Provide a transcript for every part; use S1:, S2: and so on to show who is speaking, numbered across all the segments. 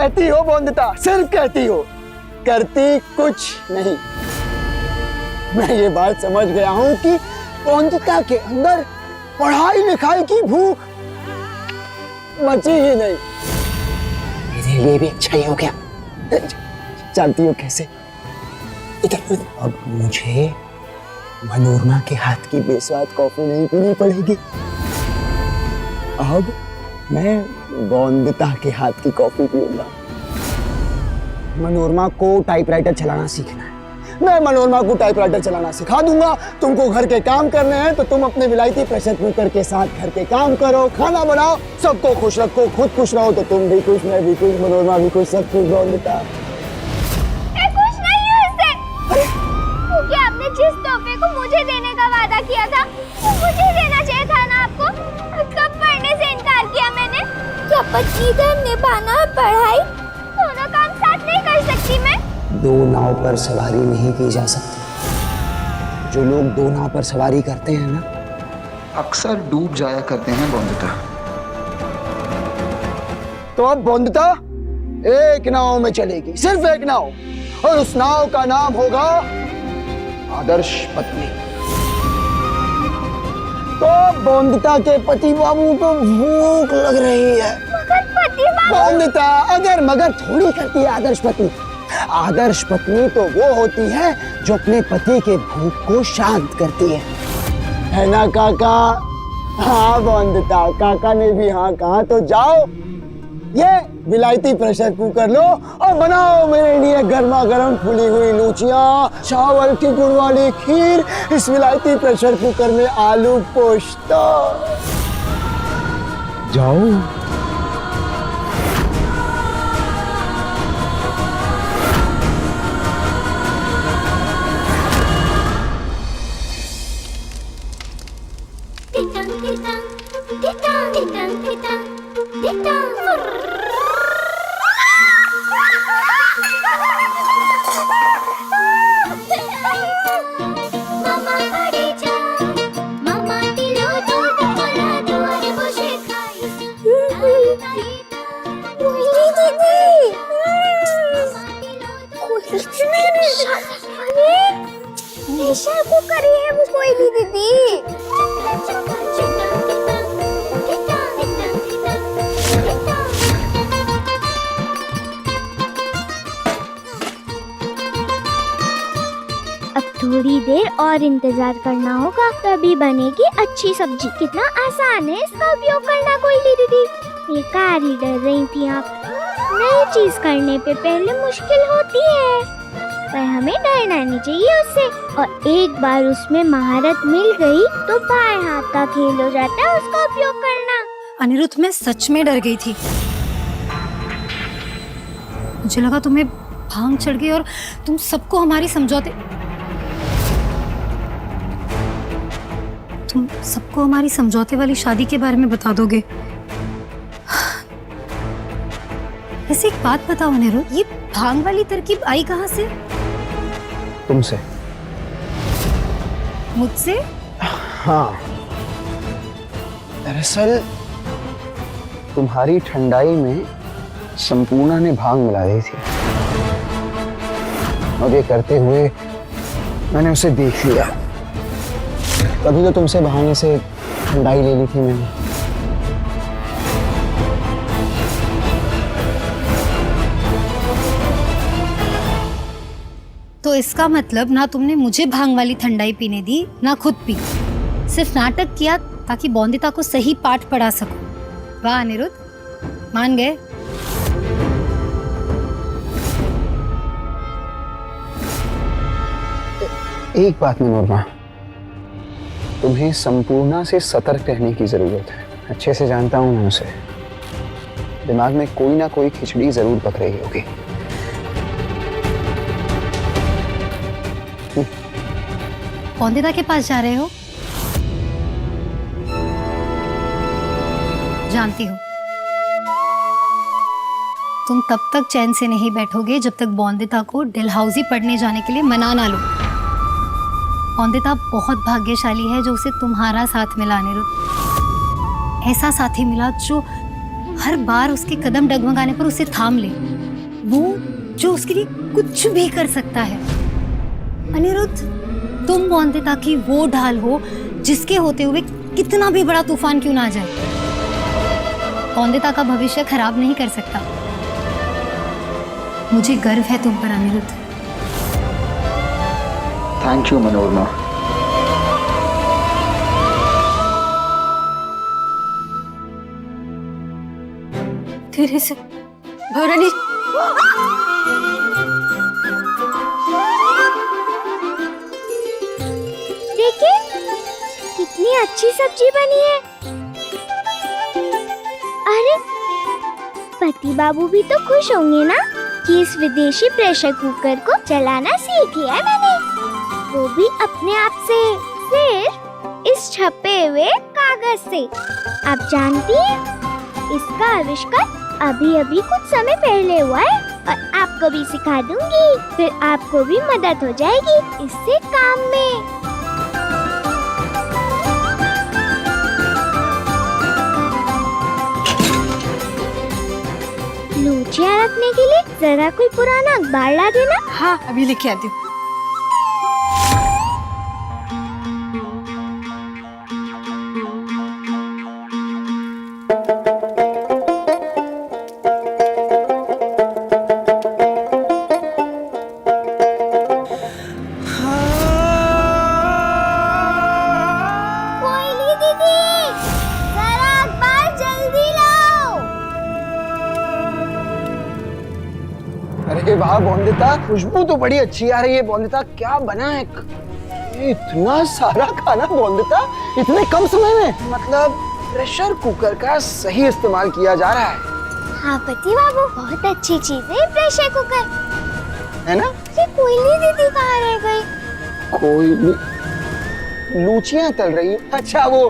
S1: कहती हो बोंदिता, सिर्फ कहती हो, करती कुछ नहीं। मैं ये बात समझ गया हूं कि बोंदिता के अंदर पढ़ाई लिखाई की भूख मची ही नहीं। मेरे लिए भी अच्छा ही हो गया। जानती हो कैसे? इधर अब मुझे मनोरमा के हाथ की बेस्वाद कॉफी नहीं पीनी पड़ेगी। अब मैं बोंदिता के हाथ की कॉफी पीऊंगा। मनोरमा को टाइपराइटर चलाना सीखना है, मैं मनोरमा को टाइपराइटर चलाना सिखा दूंगा। तुमको घर के काम करने हैं तो तुम अपने विलायती प्रेशर कुकर के साथ घर के काम करो, खाना बनाओ, सबको खुश रखो, खुद खुश रहो तो तुम भी खुश, मैं भी खुश, मनोरमा भी खुश, सब खुश। बोंदिता
S2: मैं खुश नहीं हूँ इससे, क्योंकि आपने जिस तोहफे को मुझे देने का वादा किया था वो मुझे देना चाहिए था ना आपको। कब पढ़ने से इनकार किया मैंने? क्या पति धर्म निभाना है, पढ़ाई, दोनों काम साथ नहीं कर सकती मैं?
S1: दो नाव पर सवारी नहीं की जा सकती। जो लोग दो नाव पर सवारी करते हैं ना,
S3: अक्सर डूब जाया करते हैं बोंदिता।
S1: तो अब बोंदिता एक नाव में चलेगी, सिर्फ एक नाव, और उस नाव का नाम होगा आदर्श पत्नी। तो बोंदिता के पति बाबू को भूख लग रही है।
S2: मगर पति बाबू?
S1: बोंदिता अगर मगर थोड़ी करती है आदर्श पत्नी। आदर्श पत्नी तो वो होती है जो अपने पति के भूख को शांत करती है ना काका? हाँ बोंदिता, काका ने भी हाँ कहा। तो जाओ ये विलायती प्रेशर कुकर लो और बनाओ मेरे लिए गर्मा गर्म फूली हुई लूचियां, चावल की गुड़ वाली खीर, इस विलायती प्रेशर कुकर में आलू पोश्ता। जाओ।
S2: निशा को करी है वो कोयली दीदी। अब थोड़ी देर और इंतजार करना होगा, तभी बनेगी अच्छी सब्जी। कितना आसान है इसका उपयोग करना कोयली दीदी। बेकार ही डर रही थी आप। नई चीज करने पे पहले मुश्किल होती है, पर हमें डरना नहीं चाहिए उससे। और एक बार उसमें महारत मिल गई तो बाएं हाथ का खेल हो जाता है उसका उपयोग करना।
S4: अनिरुद्ध, मैं सच में डर गई थी। मुझे लगा तुम्हें भांग चढ़ गई और तुम सबको हमारी समझौते वाली शादी के बारे में बता दोगे। ऐसे एक बात बताओ अनिरुद्ध, ये भांग वाली तरकीब आई कहाँ से?
S1: तुमसे।
S4: मुझसे?
S1: हाँ, दरअसल तुम्हारी ठंडाई में संपूर्णा ने भांग मिला दी थी और ये करते हुए मैंने उसे देख लिया। तभी तो तुमसे बहाने से ठंडाई ले ली थी मैंने।
S4: तो इसका मतलब ना तुमने मुझे भांग वाली ठंडाई पीने दी, ना खुद पी। सिर्फ नाटक किया ताकि बोंदिता को सही पाठ पढ़ा सको। वाह अनिरुद्ध, मान गए।
S1: एक बात मनोरमा, तुम्हें संपूर्णा से सतर्क रहने की जरूरत है। अच्छे से जानता हूं मैं उसे। दिमाग में कोई ना कोई खिचड़ी जरूर पक रही होगी।
S4: बोंदिता के पास जा रहे हो? जानती हो तुम तब तक चैन से नहीं बैठोगे जब तक बोंदिता को डलहौजी पढ़ने जाने के लिए मना ना लो। बोंदिता बहुत भाग्यशाली है जो उसे तुम्हारा साथ मिला अनिरुद्ध। ऐसा साथी मिला जो हर बार उसके कदम डगमगाने पर उसे थाम ले, वो जो उसके लिए कुछ भी कर सकता है। अनिरुद्ध, तुम बॉन्दिता की वो ढाल हो जिसके होते हुए कितना भी बड़ा तूफान क्यों ना आ जाए, बॉन्दिता का भविष्य खराब नहीं कर सकता। मुझे गर्व है तुम पर अनिरुद्ध।
S3: Thank you Manorama.
S4: तेरे से भरणी
S2: देखिए कितनी अच्छी सब्जी बनी है। अरे पति बाबू भी तो खुश होंगे ना कि इस विदेशी प्रेशर कुकर को चलाना सीख लिया है मैंने, वो भी अपने आप से, फिर इस छपे हुए कागज से। आप जानती हैं इसका आविष्कार अभी अभी कुछ समय पहले हुआ है और आपको भी सिखा दूंगी, फिर आपको भी मदद हो जाएगी इससे काम में। लूचियाँ रखने के लिए जरा कोई पुराना अखबार ला देना।
S4: हाँ, अभी लेके आती हूँ।
S2: कोयली दीदी, जरा अखबार जल्दी लाओ।
S1: अरे वाह बॉन्दिता, खुशबू तो बड़ी अच्छी आ रही है। बॉन्दिता क्या बना है? इतना सारा खाना बॉन्दिता इतने कम समय में? मतलब प्रेशर कुकर का सही इस्तेमाल किया जा रहा है।
S2: हाँ पति बाबू, बहुत अच्छी चीज है प्रेशर कुकर,
S1: है ना?
S2: ये कोयली दीदी कहाँ रह गई?
S1: कोई लूचियां तल रही है। अच्छा वो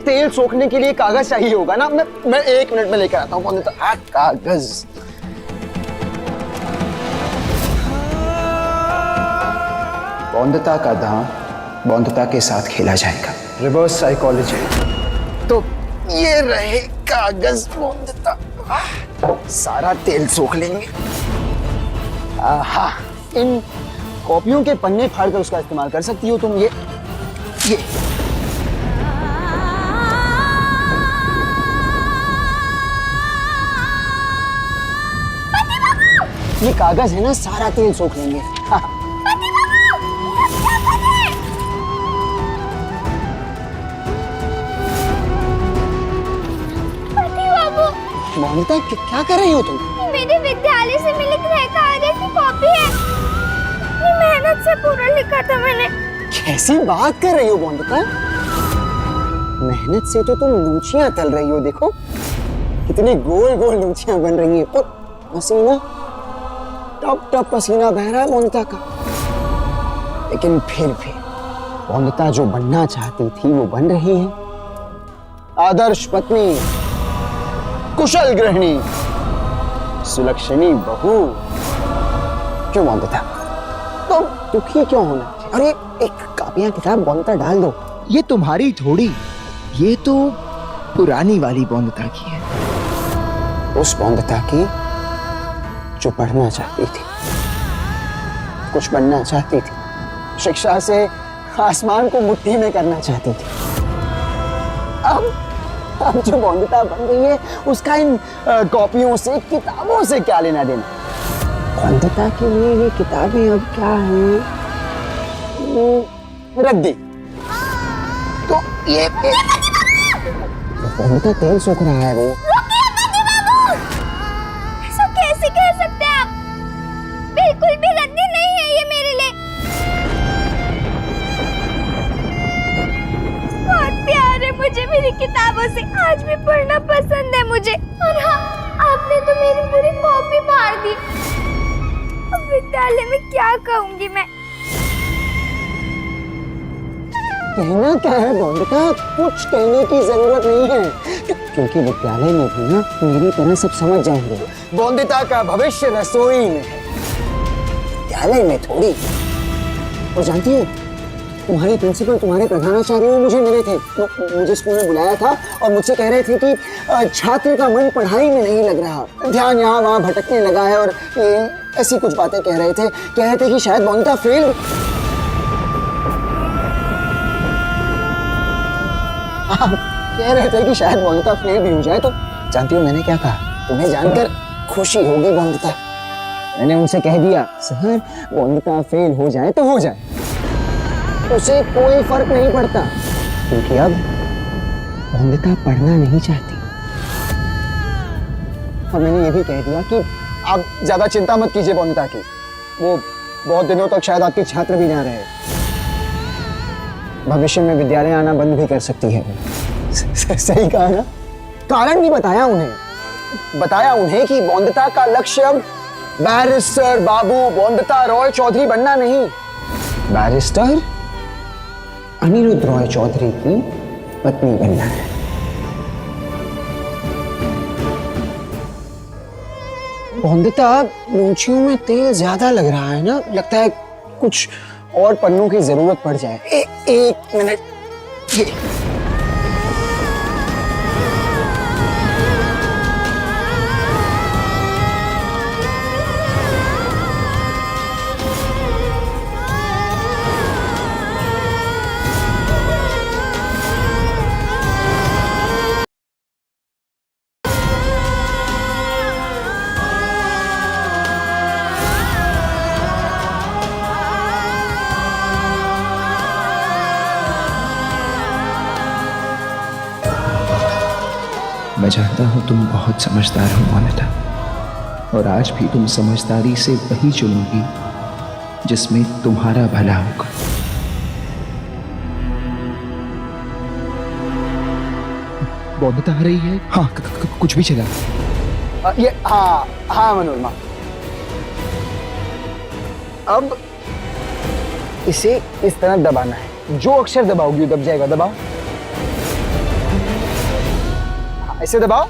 S1: तेल सोखने के लिए कागज चाहिए होगा ना। मैं 1 मिनट में लेकर आता हूँ बॉन्दिता। कागज।
S3: बॉन्दिता का दांव बॉन्दिता के साथ खेला जाएगा।
S1: Reverse psychology. तो ये रहे कागज बॉन्दिता। सारा तेल सोख लेंगे। हाँ, इन कॉपियों के पन्ने फाड़कर उसका इस्तेमाल कर सकती हो तुम। ये ये कागज है ना, सारा तेल सोख लेंगे। हाँ। मोनिता क्या कर रही हो तुम?
S2: मेरे विद्यालय से मिली गृह कार्य की कॉपी है, इतनी मेहनत से पूरा लिखा था मैंने।
S1: कैसी बात कर रही हो मोनिता? मेहनत से तो तुम लूचियां तल रही हो। देखो कितनी गोल गोल लूचियां बन रही हैं। और पसीना, टप टप पसीना बह रहा है मोनिता का। लेकिन फिर भी मोनिता जो बनना चाहती थी वो बन रही है। आदर्श पत्नी, कुशल गृहिणी, सुलक्षणी बहू। क्यों बॉन्दिता, तो दुखी क्यों होना? अरे एक कापियां किताब बॉन्दिता डाल दो।
S5: ये तुम्हारी थोड़ी, ये तो पुरानी वाली बॉन्दिता की है।
S1: उस बॉन्दिता की जो पढ़ना चाहती थी, कुछ बनना चाहती थी, शिक्षा से आसमान को मुट्ठी में करना चाहती थी। अब जो बॉन्दिता बन रही है उसका इन कॉपियों से, किताबों से क्या लेना देना? बॉन्दिता के लिए ये किताबें अब क्या हैं? रद्दी। तो ये बॉन्दिता तेल सोख रहा है वो।
S2: ऐसा कैसे कह सकते हैं आप? बिल्कुल भी रद्दी नहीं है ये मेरे लिए। बहुत प्यार है मुझे मेरी किताबों से, आज भी पढ़ना पसंद है मुझे। और हाँ, आपने तो मेरी पूरी कॉपी फाड़ दी। अब विद्यालय में क्या कहूंगी मैं?
S1: कहना क्या है बॉन्दिता? कुछ कहने की जरूरत नहीं है, क्योंकि विद्यालय में भी ना मेरी तरह सब समझ जाएंगे। बॉन्दिता का भविष्य रसोई में है, विद्यालय में थोड़ी। और जानती हो, तुम्हारे प्रिंसिपल, तुम्हारे प्रधानाचार्य मुझे मिले थे, मुझे स्कूल में बुलाया था और मुझसे कह रहे थे कि छात्र का मन पढ़ाई में नहीं लग रहा, ध्यान यहाँ वहाँ भटकने लगा है, और ऐसी कुछ बातें कह रहे थे कि शायद बोनिता फेल। कह रहे थे कि शायद बोनिता फेल भी हो जाए। तो जानती हो मैंने क्या कहा? तुम्हें जानकर खुशी होगी बोनिता। मैंने उनसे कह दिया, सर बोनिता फेल हो जाए तो हो जाए, उसे कोई फर्क नहीं पड़ता, क्योंकि अब बोनिता पढ़ना नहीं चाहती। और मैंने ये भी कह दिया कि आप ज्यादा चिंता मत कीजिए बोनिता की, वो बहुत दिनों तक शायद आपके छात्र भी ना रहे, भविष्य में विद्यालय आना बंद भी कर सकती है। सही कहा ना? कारण भी बताया उन्हें कि बोनिता का लक्ष्य अब बैरिस्टर बाबू बोनिता रॉय चौधरी बनना नहीं, बैरिस्टर अनिरुद्ध रॉय चौधरी की पत्नी बनना है। बोनिता, मूंछियों में तेल ज्यादा लग रहा है ना, लगता है कुछ और पन्नों की जरूरत पड़ जाए। एक मिनट।
S3: मैं जानता हूं तुम बहुत समझदार हो बोनिता, और आज भी तुम समझदारी से वही चुनोगी जिसमें तुम्हारा भला होगा। बोनिता आ रही है? हाँ, कुछ भी चला।
S1: ये हाँ मनोरमा, अब इसे इस तरह दबाना है, जो अक्षर दबाओगी दब जाएगा। दबाओ, ऐसे दबाओ,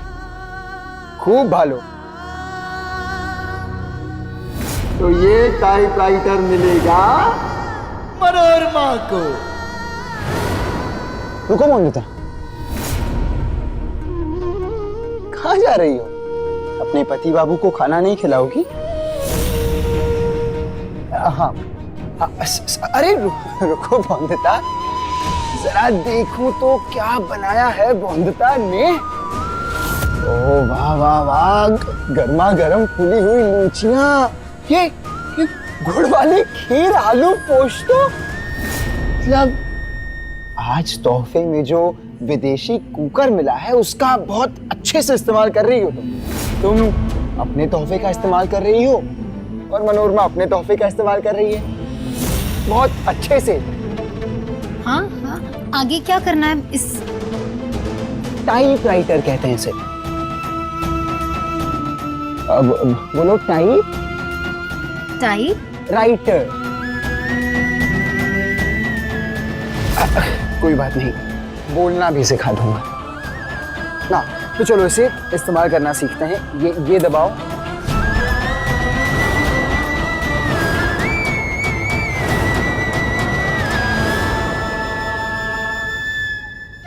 S1: खूब भालो। तो ये टाइपराइटर मिलेगा मनोरमा को। रुको बोनिता, कहाँ जा रही हो? अपने पति बाबू को खाना नहीं खिलाओगी? हाँ, अरे रुको बोनिता, जरा देखो तो क्या बनाया है बोनिता ने। ओ वाह वाह वाह, गर्मा गर्म फूली हुई लूचियां, ये गुड़ वाली खीर, आलू पोस्तो। मतलब आज तोहफे में जो विदेशी कुकर मिला है उसका बहुत अच्छे से इस्तेमाल कर रही हो तुम अपने तोहफे का इस्तेमाल कर रही हो, और मनोरमा अपने तोहफे का इस्तेमाल कर रही है बहुत अच्छे से।
S4: हाँ, आगे क्या करना है? इस
S1: टाइपराइटर कहते हैं इसे। अब बोलो, टाइपराइटर। कोई बात नहीं, बोलना भी सिखा दूंगा ना। तो चलो इसे इस्तेमाल करना सीखते हैं। ये दबाओ,